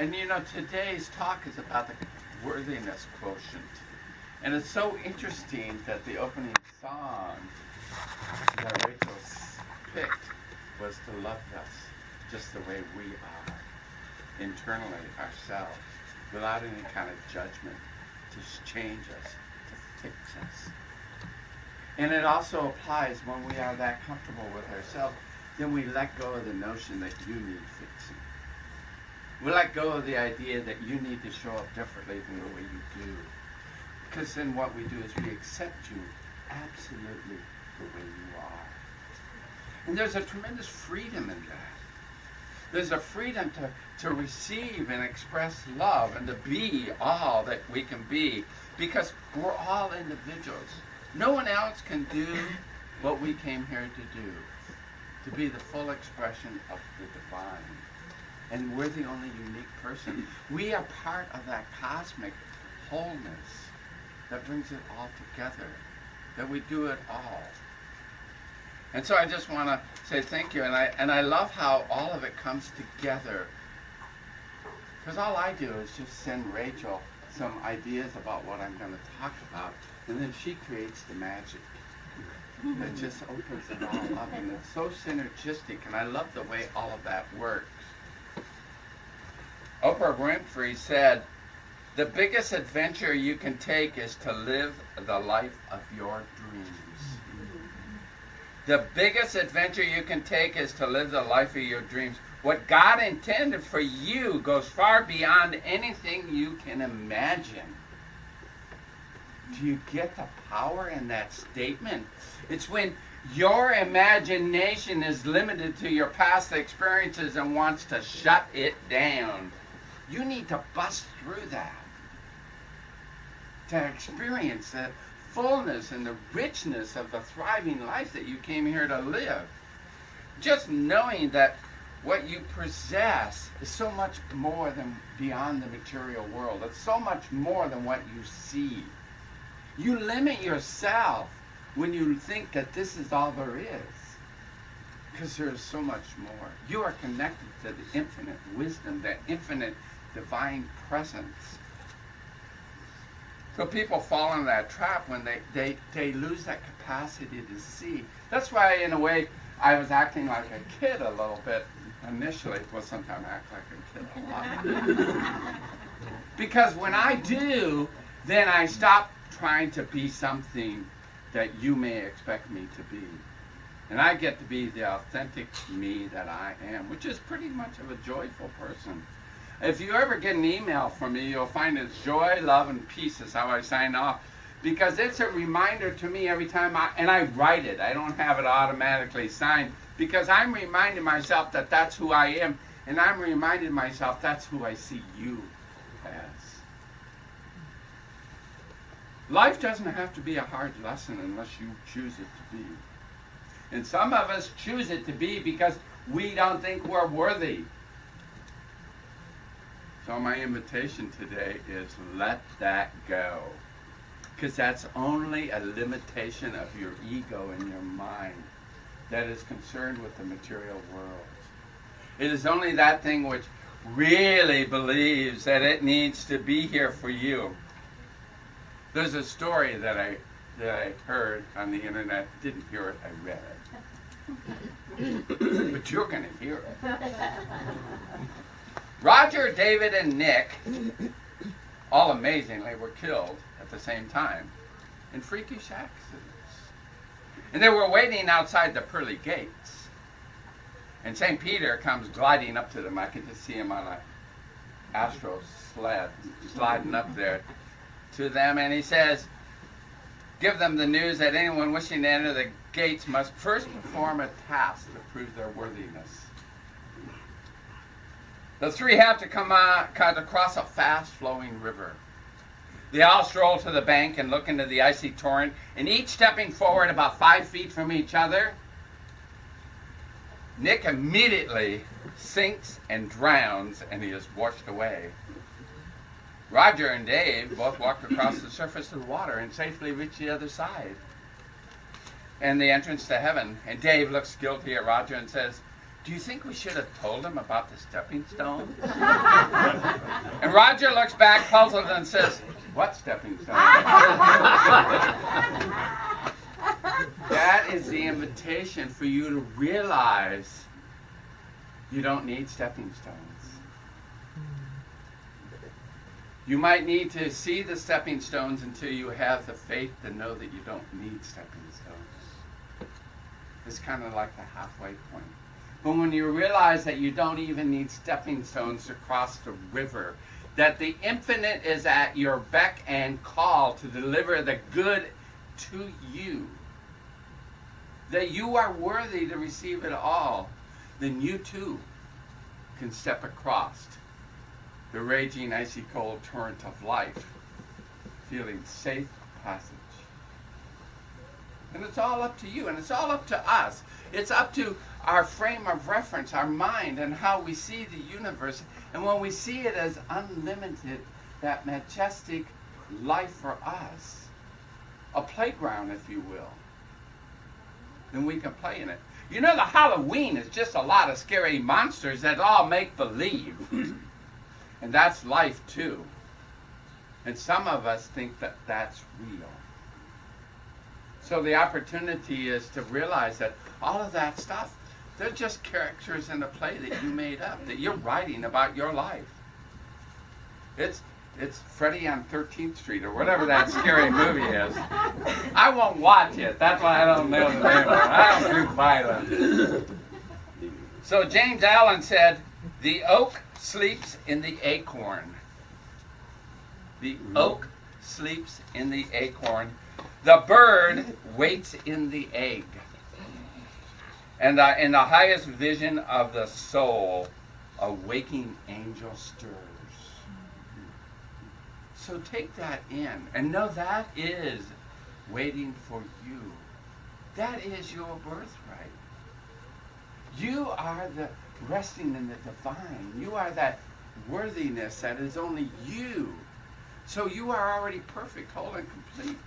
And today's talk is about the worthiness quotient. And it's so interesting that the opening song that Rachel picked was to love us just the way we are, internally ourselves, without any kind of judgment, to change us, to fix us. And it also applies when we are that comfortable with ourselves, then we let go of the notion that you need fixing. We let go of the idea that you need to show up differently than the way you do. Because then what we do is we accept you absolutely the way you are. And there's a tremendous freedom in that. There's a freedom to receive and express love and to be all that we can be, because we're all individuals. No one else can do what we came here to do, to be the full expression of the divine. And we're the only unique person. We are part of that cosmic wholeness that brings it all together, that we do it all. And so I just want to say thank you, and I love how all of it comes together. Because all I do is just send Rachel some ideas about what I'm going to talk about, and then she creates the magic that just opens it all up, and it's so synergistic, and I love the way all of that works. Oprah Winfrey said, "The biggest adventure you can take is to live the life of your dreams." The biggest adventure you can take is to live the life of your dreams. What God intended for you goes far beyond anything you can imagine. Do you get the power in that statement? It's when your imagination is limited to your past experiences and wants to shut it down. You need to bust through that to experience the fullness and the richness of the thriving life that you came here to live. Just knowing that what you possess is so much more than beyond the material world. It's so much more than what you see. You limit yourself when you think that this is all there is, because there is so much more. You are connected to the infinite wisdom, the infinite divine presence. So people fall into that trap when they lose that capacity to see. That's why, in a way, I was acting like a kid a little bit initially. Well, sometimes I act like a kid a lot. Because when I do, then I stop trying to be something that you may expect me to be. And I get to be the authentic me that I am, which is pretty much of a joyful person. If you ever get an email from me, you'll find it's joy, love, and peace is how I sign off. Because it's a reminder to me every time I write it. I don't have it automatically signed. Because I'm reminding myself that that's who I am. And I'm reminding myself that's who I see you as. Life doesn't have to be a hard lesson unless you choose it to be. And some of us choose it to be because we don't think we're worthy. So my invitation today is let that go. Because that's only a limitation of your ego and your mind that is concerned with the material world. It is only that thing which really believes that it needs to be here for you. There's a story that I heard on the internet. Didn't hear it, I read it. But you're going to hear it. Roger, David, and Nick, all amazingly, were killed at the same time in freakish accidents. And they were waiting outside the pearly gates. And St. Peter comes gliding up to them. I could just see him on an astro sled sliding up there to them. And he says, give them the news that anyone wishing to enter the gates must first perform a task to prove their worthiness. The three have to come across a fast-flowing river. They all stroll to the bank and look into the icy torrent, and each stepping forward about 5 feet from each other. Nick immediately sinks and drowns, and he is washed away. Roger and Dave both walk across the surface of the water and safely reach the other side and the entrance to heaven. And Dave looks guilty at Roger and says, do you think we should have told him about the stepping stone? And Roger looks back, puzzled, and says, what stepping stone? That is the invitation for you to realize you don't need stepping stones. You might need to see the stepping stones until you have the faith to know that you don't need stepping stones. It's kind of like the halfway point. But when you realize that you don't even need stepping stones to cross the river, that the infinite is at your beck and call to deliver the good to you, that you are worthy to receive it all, then you too can step across the raging icy cold torrent of life, feeling safe passage. And it's all up to you, and it's all up to us. It's up to our frame of reference, our mind, and how we see the universe. And when we see it as unlimited, that majestic life for us, a playground, if you will, then we can play in it. You know, the Halloween is just a lot of scary monsters that all make believe. And that's life too. And some of us think that that's real. So the opportunity is to realize that all of that stuff, they're just characters in a play that you made up, that you're writing about your life. It's Freddy on 13th Street or whatever that scary movie is. I won't watch it. That's why I don't know the name of it. I don't do violence. So James Allen said, the oak sleeps in the acorn. The oak sleeps in the acorn. The bird waits in the egg. And in the highest vision of the soul, a waking angel stirs. So take that in and know that is waiting for you. That is your birthright. You are the resting in the divine. You are that worthiness that is only you. So you are already perfect, whole, and complete.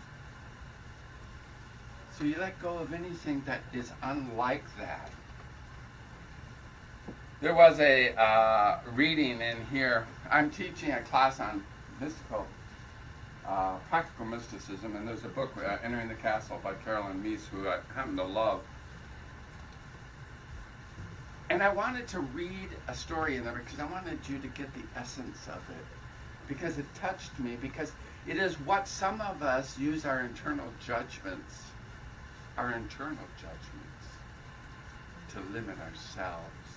So you let go of anything that is unlike that. There was a reading in here. I'm teaching a class on mystical, practical mysticism, and there's a book, Entering the Castle by Carolyn Meese, who I happen to love. And I wanted to read a story in there because I wanted you to get the essence of it, because it touched me, because it is what some of us use our internal judgments to limit ourselves,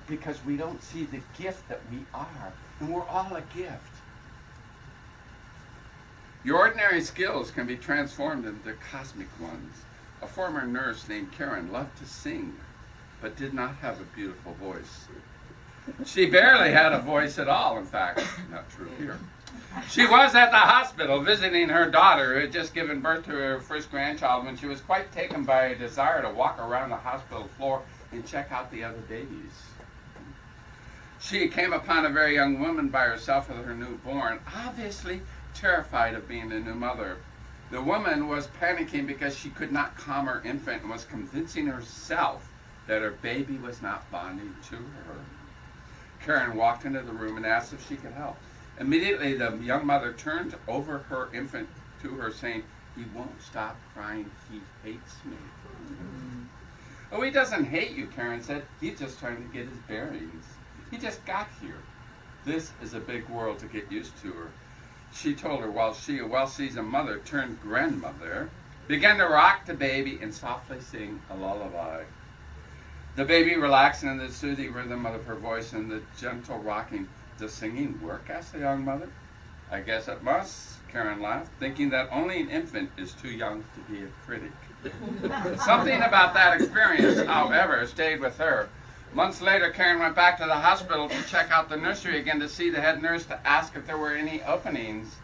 because we don't see the gift that we are, and we're all a gift. Your ordinary skills can be transformed into cosmic ones. A former nurse named Karen loved to sing, but did not have a beautiful voice. She barely had a voice at all, in fact. Not true here. She was at the hospital visiting her daughter, who had just given birth to her first grandchild, when she was quite taken by a desire to walk around the hospital floor and check out the other babies. She came upon a very young woman by herself with her newborn, obviously terrified of being a new mother. The woman was panicking because she could not calm her infant and was convincing herself that her baby was not bonding to her. Karen walked into the room and asked if she could help. Immediately, the young mother turned over her infant to her, saying, "He won't stop crying. He hates me." "Oh, he doesn't hate you," Karen said. "He's just trying to get his bearings. He just got here. This is a big world to get used to." Her. She told her while she, a well-seasoned mother turned grandmother, began to rock the baby and softly sing a lullaby. The baby relaxed in the soothing rhythm of her voice and the gentle rocking. "Does singing work?" asked the young mother. "I guess it must," Karen laughed, thinking that only an infant is too young to be a critic. Something about that experience, however, stayed with her. Months later, Karen went back to the hospital to check out the nursery again to see the head nurse to ask if there were any openings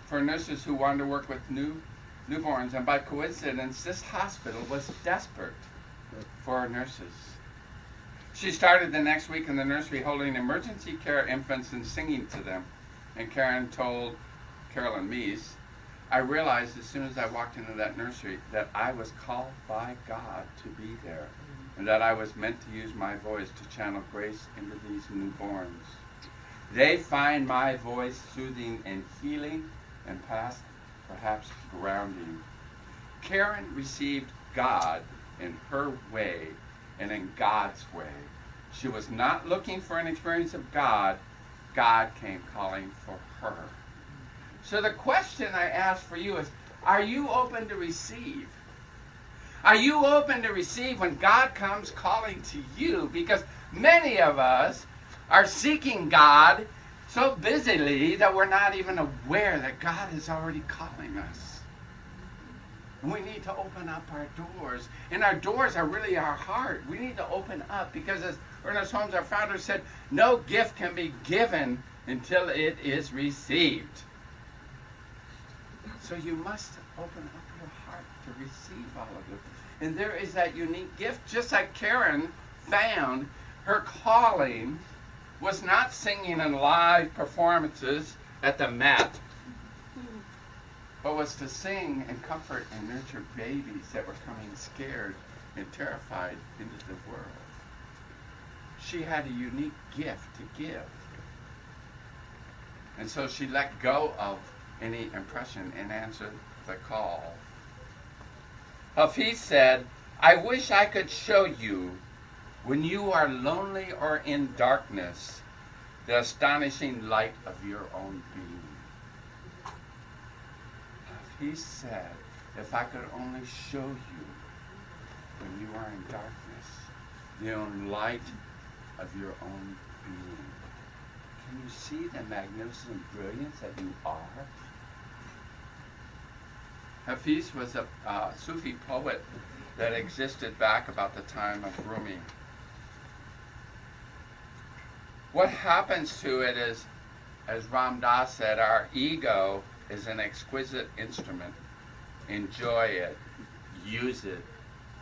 for nurses who wanted to work with newborns. And by coincidence, this hospital was desperate for nurses. She started the next week in the nursery holding emergency care infants and singing to them. And Karen told Carolyn Meese, "I realized as soon as I walked into that nursery that I was called by God to be there. and that I was meant to use my voice to channel grace into these newborns. They find my voice soothing and healing, and past perhaps grounding. Karen received God in her way and in God's way. She was not looking for an experience of God. God came calling for her. So the question I ask for you is, are you open to receive? Are you open to receive when God comes calling to you? Because many of us are seeking God so busily that we're not even aware that God is already calling us. We need to open up our doors. And our doors are really our heart. We need to open up because, as Ernest Holmes, our founder, said, no gift can be given until it is received. So you must open up your heart to receive all of it. And there is that unique gift, just like Karen found her calling was not singing in live performances at the Met, but was to sing and comfort and nurture babies that were coming scared and terrified into the world. She had a unique gift to give. And so she let go of any impression and answered the call. Hafiz said, I wish I could show you, when you are lonely or in darkness, the astonishing light of your own being. Hafiz said, if I could only show you, when you are in darkness, the own light of your own being. Can you see the magnificent brilliance that you are? Hafiz was a Sufi poet that existed back about the time of Rumi. What happens to it is, as Ram Dass said, our ego is an exquisite instrument. Enjoy it, use it,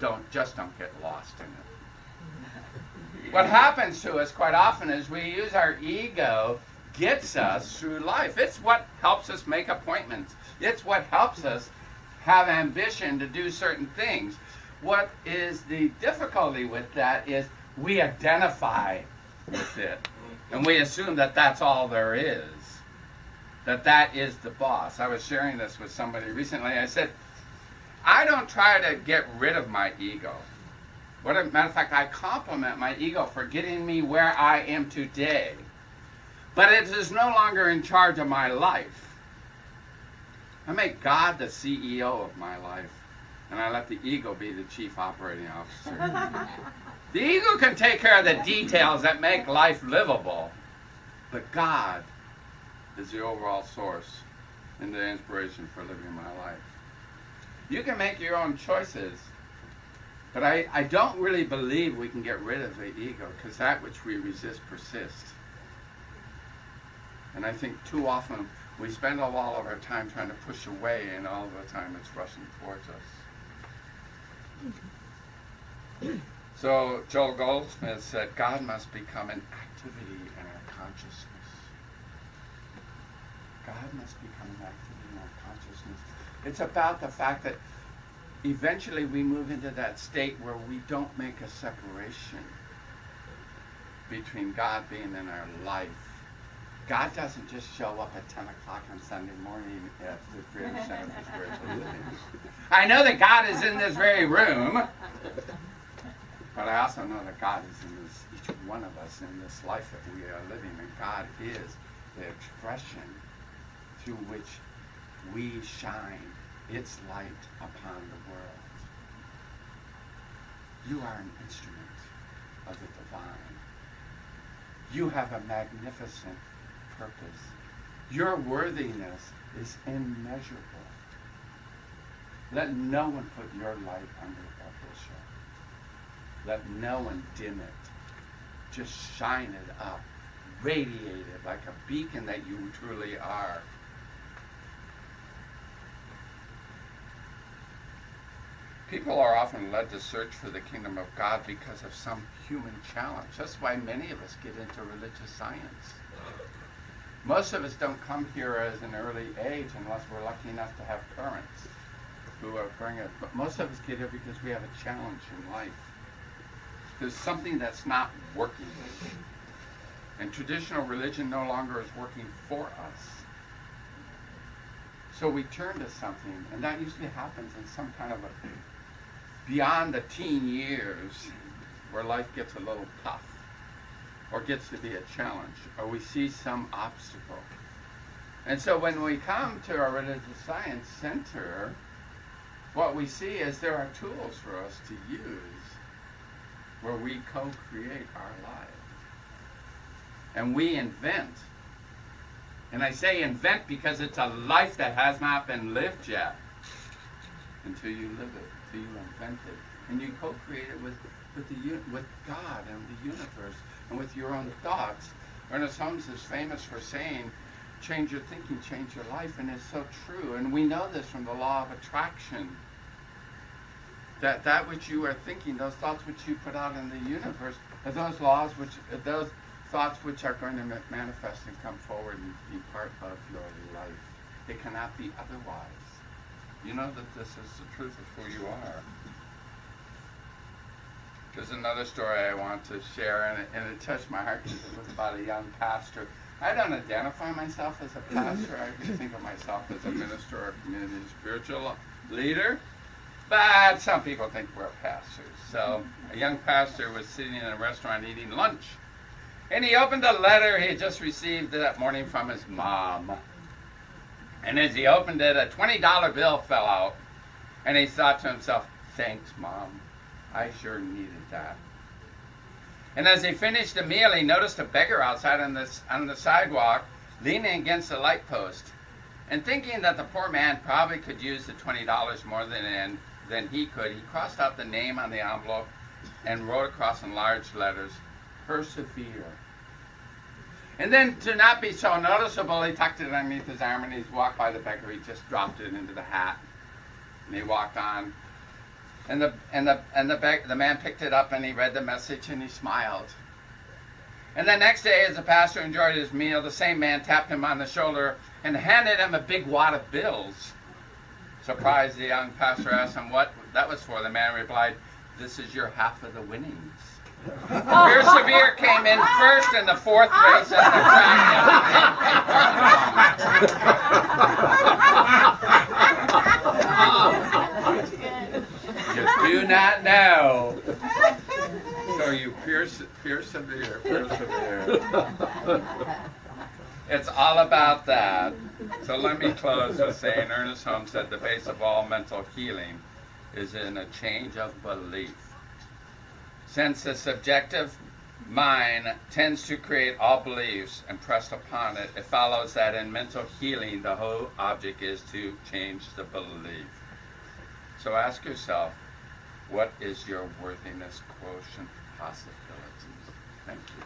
don't get lost in it. What happens to us quite often is we use our ego, gets us through life. It's what helps us make appointments. It's what helps us have ambition to do certain things. What is the difficulty with that is we identify with it. And we assume that that's all there is. That is the boss. I was sharing this with somebody recently. I said, I don't try to get rid of my ego. Matter of fact, I compliment my ego for getting me where I am today. But it is no longer in charge of my life. I make God the CEO of my life, and I let the ego be the chief operating officer. The ego can take care of the details that make life livable, but God is the overall source and the inspiration for living my life. You can make your own choices, but I don't really believe we can get rid of the ego, because that which we resist persists. And I think too often we spend all of our time trying to push away, and all of the time it's rushing towards us. So Joel Goldsmith said, God must become an activity in our consciousness. God must become an activity in our consciousness. It's about the fact that eventually we move into that state where we don't make a separation between God being in our life. God doesn't just show up at 10 o'clock on Sunday morning at the Creative Center for Spiritual Living. I know that God is in this very room, but I also know that God is in each one of us in this life that we are living, and God is the expression through which we shine its light upon the world. You are an instrument of the divine. You have a magnificent purpose. Your worthiness is immeasurable. Let no one put your light under a bushel. Let no one dim it. Just shine it up. Radiate it like a beacon that you truly are. People are often led to search for the kingdom of God because of some human challenge. That's why many of us get into religious science. Most of us don't come here as an early age unless we're lucky enough to have parents who bring it. But most of us get here because we have a challenge in life. There's something that's not working. And traditional religion no longer is working for us. So we turn to something, and that usually happens in some kind of a beyond the teen years where life gets a little tough or gets to be a challenge or we see some obstacle. And so when we come to our religious science center, what we see is there are tools for us to use where we co-create our life. And we invent. And I say invent because it's a life that has not been lived yet until you live it, until you invent it. And you co-create it with God and the universe and with your own thoughts. Ernest Holmes is famous for saying, change your thinking, change your life, and it's so true. And we know this from the law of attraction. That which you are thinking, those thoughts which you put out in the universe, are those thoughts which are going to manifest and come forward and be part of your life. It cannot be otherwise. You know that this is the truth of who you are. There's another story I want to share, and it touched my heart because it was about a young pastor. I don't identify myself as a pastor. I just think of myself as a minister or community spiritual leader. But some people think we're pastors. So a young pastor was sitting in a restaurant eating lunch. And he opened a letter he had just received that morning from his mom. And as he opened it, a $20 bill fell out. And he thought to himself, thanks, Mom. I sure needed that. And as he finished the meal, he noticed a beggar outside on the sidewalk, leaning against a light post. And thinking that the poor man probably could use the $20 more than he could, he crossed out the name on the envelope and wrote across in large letters, persevere. And then, to not be so noticeable, he tucked it underneath his arm, and he walked by the beggar. He just dropped it into the hat, and he walked on. And the man picked it up, and he read the message, and he smiled. And the next day, as the pastor enjoyed his meal, the same man tapped him on the shoulder and handed him a big wad of bills. Surprised, the young pastor asked him what that was for. The man replied, "This is your half of the winnings." Persevere came in first in the fourth race at the track. You do not know. So you persevere. It's all about that. So let me close with saying Ernest Holmes said the base of all mental healing is in a change of belief. Since the subjective mind tends to create all beliefs impressed upon it, it follows that in mental healing, the whole object is to change the belief. So ask yourself, what is your worthiness quotient possibilities? Thank you.